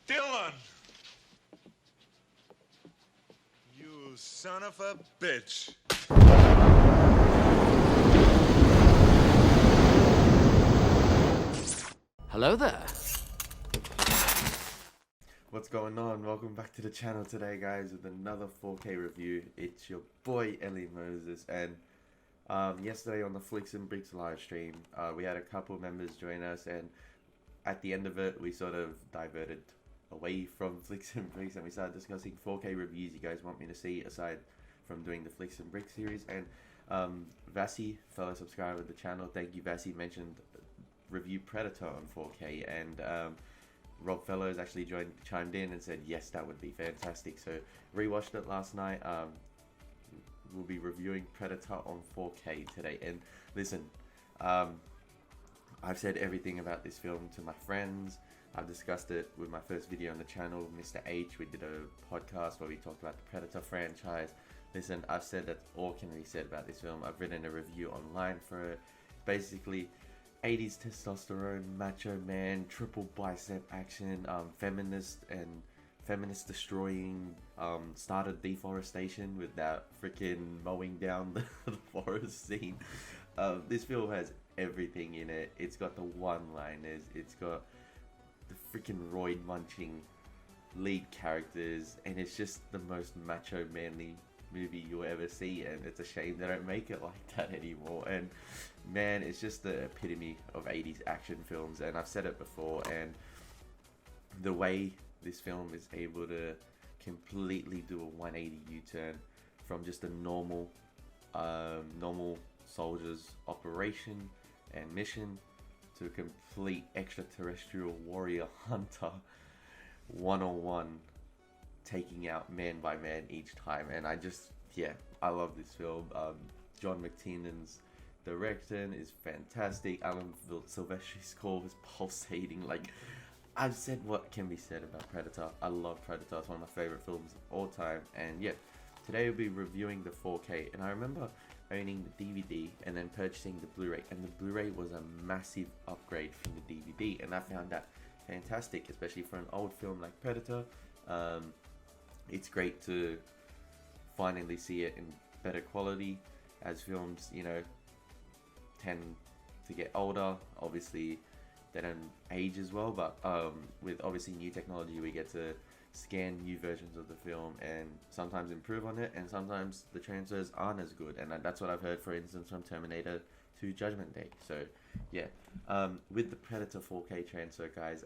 Dylan! You son of a bitch. Hello there. What's going on? Welcome back to the channel today, guys, with another 4K review. It's your boy Ellie Moses, and yesterday on the Flicks and Bricks live stream, we had a couple members join us, and at the end of it, we sort of diverted away from Flicks and Bricks, and we started discussing 4K reviews you guys want me to see aside from doing the Flicks and Bricks series. And Vasi, fellow subscriber of the channel, thank you, Vasi, mentioned review Predator on 4K, and Rob Fellows actually chimed in and said yes, that would be fantastic. So rewatched it last night. We'll be reviewing Predator on 4K today. And listen, I've said everything about this film to my friends. I've discussed it with my first video on the channel, Mr. H. We did a podcast where we talked about the Predator franchise. Listen, I've said that all can be said about this film. I've written a review online for it. Basically, 80s testosterone, macho man, triple bicep action, feminist destroying, started deforestation with that freaking mowing down the forest scene. This film has everything in it. It's got the one-liners, it's got the freaking roid munching lead characters, and it's just the most macho manly movie you'll ever see, and it's a shame they don't make it like that anymore. And man, it's just the epitome of 80s action films, and I've said it before, and the way this film is able to completely do a 180 U-turn from just a normal soldier's operation and mission to a complete extraterrestrial warrior hunter 101, taking out man by man each time. And I love this film. John McTiernan's direction is fantastic. Alan Silvestri's score is pulsating. Like, I've said what can be said about Predator. I love Predator. It's one of my favorite films of all time. And yeah, today we'll be reviewing the 4K. And I remember owning the DVD and then purchasing the Blu-ray, and the Blu-ray was a massive upgrade from the DVD, and I found that fantastic, especially for an old film like Predator. It's great to finally see it in better quality, as films, tend to get older. Obviously they don't age as well, but with obviously new technology, we get to scan new versions of the film and sometimes improve on it, and sometimes the transfers aren't as good, and that's what I've heard, for instance, from Terminator 2 Judgment Day. So yeah, with the Predator 4K transfer, guys,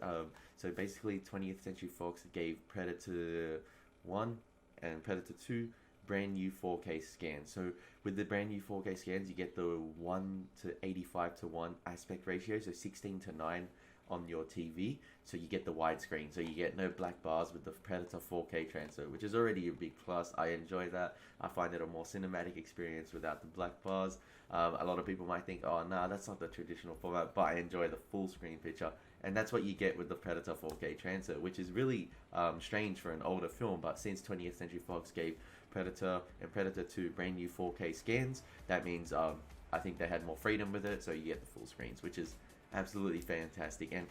so basically 20th Century Fox gave Predator 1 and Predator 2 brand new 4K scans. So with the brand new 4K scans, you get the 1 to 85 to 1 aspect ratio, so 16 to 9 on your TV, so you get the widescreen, so you get no black bars with the Predator 4K transfer, which is already a big plus. I enjoy that. I find it a more cinematic experience without the black bars. A lot of people might think, oh nah, that's not the traditional format, but I enjoy the full screen picture, and that's what you get with the Predator 4K transfer, which is really strange for an older film. But since 20th Century Fox gave Predator and Predator 2 brand new 4K scans, that means I think they had more freedom with it, so you get the full screens, which is absolutely fantastic. And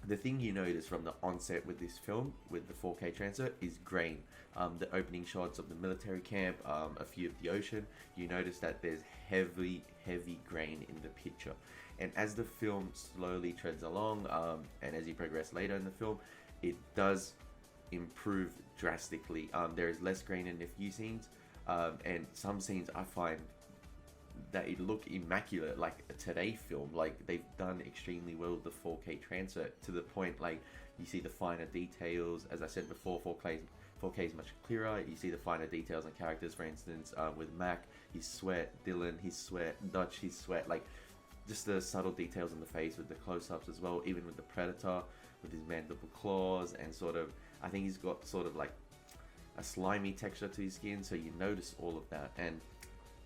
the thing you notice from the onset with this film, with the 4K transfer, is grain. The opening shots of the military camp, a few of the ocean, you notice that there's heavy grain in the picture. And as the film slowly treads along, and as you progress later in the film, it does improve drastically. There is less grain in a few scenes, and some scenes I find that it look immaculate, like a Today film. Like, they've done extremely well with the 4K transfer, to the point like you see the finer details. As I said before, 4K is much clearer. You see the finer details on characters, for instance, with Mac, his sweat, Dylan, his sweat, Dutch, his sweat, like just the subtle details in the face with the close-ups as well, even with the Predator, with his mandible claws, and sort of, I think he's got sort of like a slimy texture to his skin, so you notice all of that, and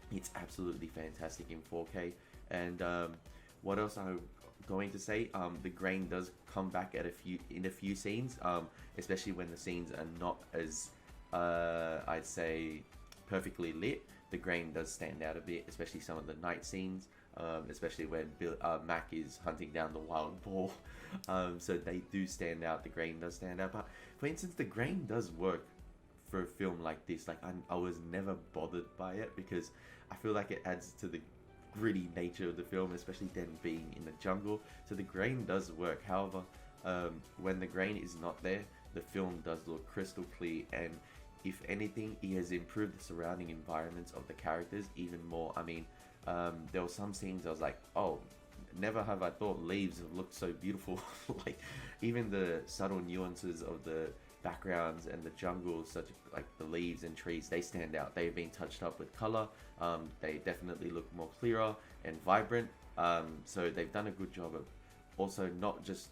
it's absolutely fantastic in 4K. And what else I'm going to say, the grain does come back in a few scenes, especially when the scenes are not as I'd say perfectly lit. The grain does stand out a bit, especially some of the night scenes. especially when Mac is hunting down the wild boar. So they do stand out. The grain does stand out. But for instance, the grain does work for a film like this. Like I was never bothered by it because I feel like it adds to the gritty nature of the film, especially then being in the jungle. So the grain does work. However, when the grain is not there, the film does look crystal clear, and if anything, it has improved the surrounding environments of the characters even more. I mean, there were some scenes I was like, oh, never have I thought leaves have looked so beautiful. Like even the subtle nuances of the backgrounds and the jungle, such like the leaves and trees, they stand out. They've been touched up with color. They definitely look more clearer and vibrant. So they've done a good job of also not just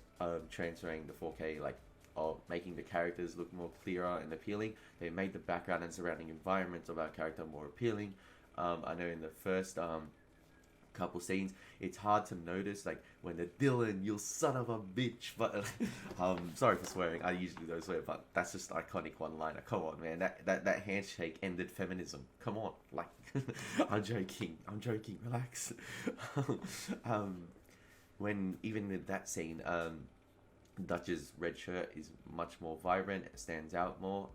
transferring the 4K, like of making the characters look more clearer and appealing. They made the background and surrounding environments of our character more appealing. I know in the first couple scenes, it's hard to notice, like when they're Dylan, you son of a bitch. But sorry for swearing. I usually don't swear, but that's just iconic one-liner. Come on, man. That handshake ended feminism. Come on, like I'm joking. Relax. When even with that scene, Dutch's red shirt is much more vibrant. It stands out more.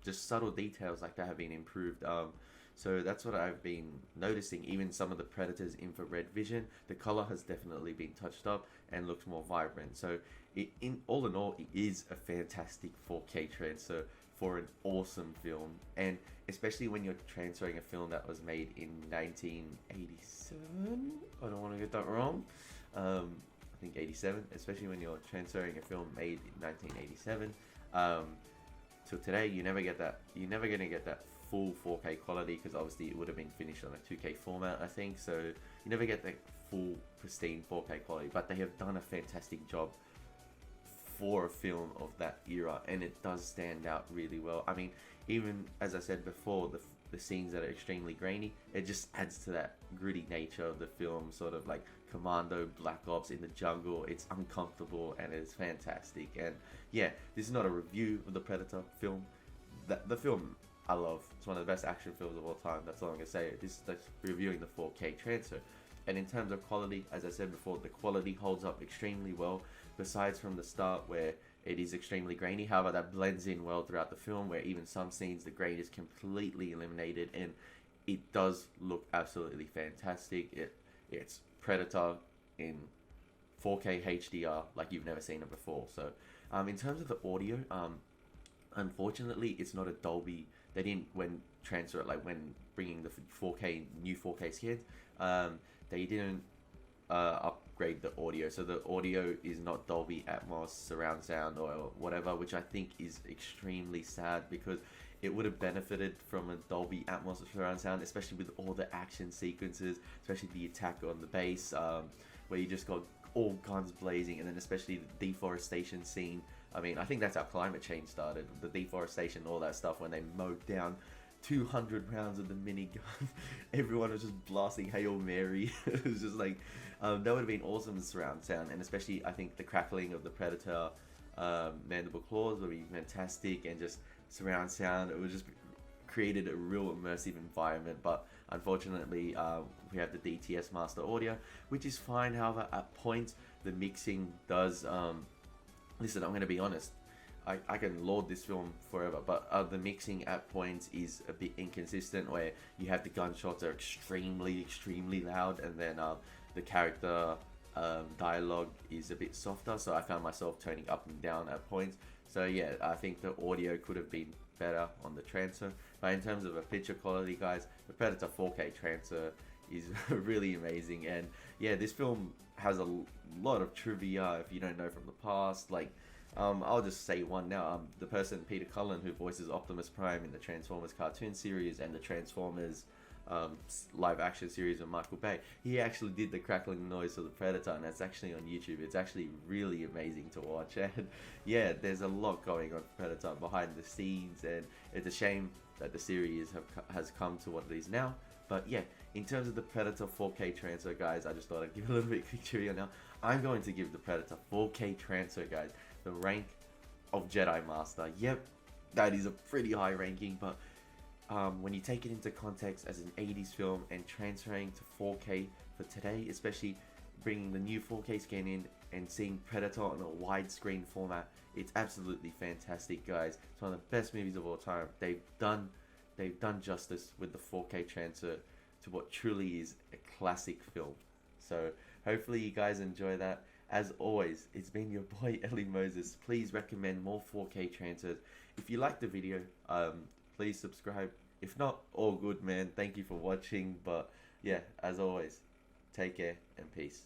Just subtle details like that have been improved. So that's what I've been noticing. Even some of the Predator's infrared vision, the color has definitely been touched up and looks more vibrant. So in all, it is a fantastic 4K transfer for an awesome film. And especially when you're transferring a film that was made in 1987. I don't want to get that wrong. I think 87. Especially when you're transferring a film made in 1987. Till today, you're never gonna get that full 4K quality, because obviously it would have been finished on a 2K format, I think. So you never get that full pristine 4K quality, but they have done a fantastic job for a film of that era, and it does stand out really well. I mean, even as I said before, the scenes that are extremely grainy, it just adds to that gritty nature of the film, sort of like Commando, Black Ops in the jungle. It's uncomfortable and it's fantastic. And yeah, this is not a review of the Predator film. The film I love. It's one of the best action films of all time. That's all I'm gonna say. This is like reviewing the 4K transfer. And in terms of quality, as I said before, the quality holds up extremely well. Besides from the start where it is extremely grainy, however, that blends in well throughout the film, where even some scenes the grain is completely eliminated, and it does look absolutely fantastic. It's Predator in 4K HDR like you've never seen it before. So in terms of the audio, unfortunately, it's not a Dolby. They didn't, when transfer it, like when bringing the 4K, new 4K skins, they didn't upgrade the audio. So the audio is not Dolby Atmos surround sound or whatever, which I think is extremely sad, because it would have benefited from a Dolby Atmos surround sound, especially with all the action sequences, especially the attack on the base, where you just got all guns blazing, and then especially the deforestation scene. I mean, I think that's how climate change started, the deforestation, all that stuff, when they mowed down 200 rounds of the minigun. Everyone was just blasting Hail Mary. It was just like, that would have been awesome surround sound, and especially I think the crackling of the Predator mandible claws would be fantastic, and just surround sound, it would just created a real immersive environment. But unfortunately, we have the DTS master audio, which is fine. However, at points the mixing does listen, I'm going to be honest, I can laud this film forever, but the mixing at points is a bit inconsistent, where you have the gunshots are extremely loud, and then the character dialogue is a bit softer, so I found myself turning up and down at points. So yeah, I think the audio could have been better on the transfer. But in terms of a picture quality, guys, the Predator 4K transfer is really amazing. And yeah, this film has a lot of trivia if you don't know from the past. Like, I'll just say one now. The person, Peter Cullen, who voices Optimus Prime in the Transformers cartoon series and the Transformers live action series with Michael Bay, he actually did the crackling noise of the Predator, and that's actually on YouTube. It's actually really amazing to watch. And yeah, there's a lot going on for Predator behind the scenes, and it's a shame that the series has come to what it is now. But yeah, in terms of the Predator 4K transfer, guys, I just thought I'd give a little bit quick trivia now. I'm going to give the Predator 4K transfer, guys, the rank of Jedi Master. Yep, that is a pretty high ranking, but when you take it into context as an 80s film and transferring to 4K for today, especially bringing the new 4K scan in and seeing Predator on a widescreen format, it's absolutely fantastic, guys. It's one of the best movies of all time. They've done justice with the 4K transfer to what truly is a classic film. So hopefully you guys enjoy that. As always, it's been your boy Ellie Moses. Please recommend more 4K transfers. If you like the video, please subscribe. If not, all good, man. Thank you for watching. But yeah, as always, take care and peace.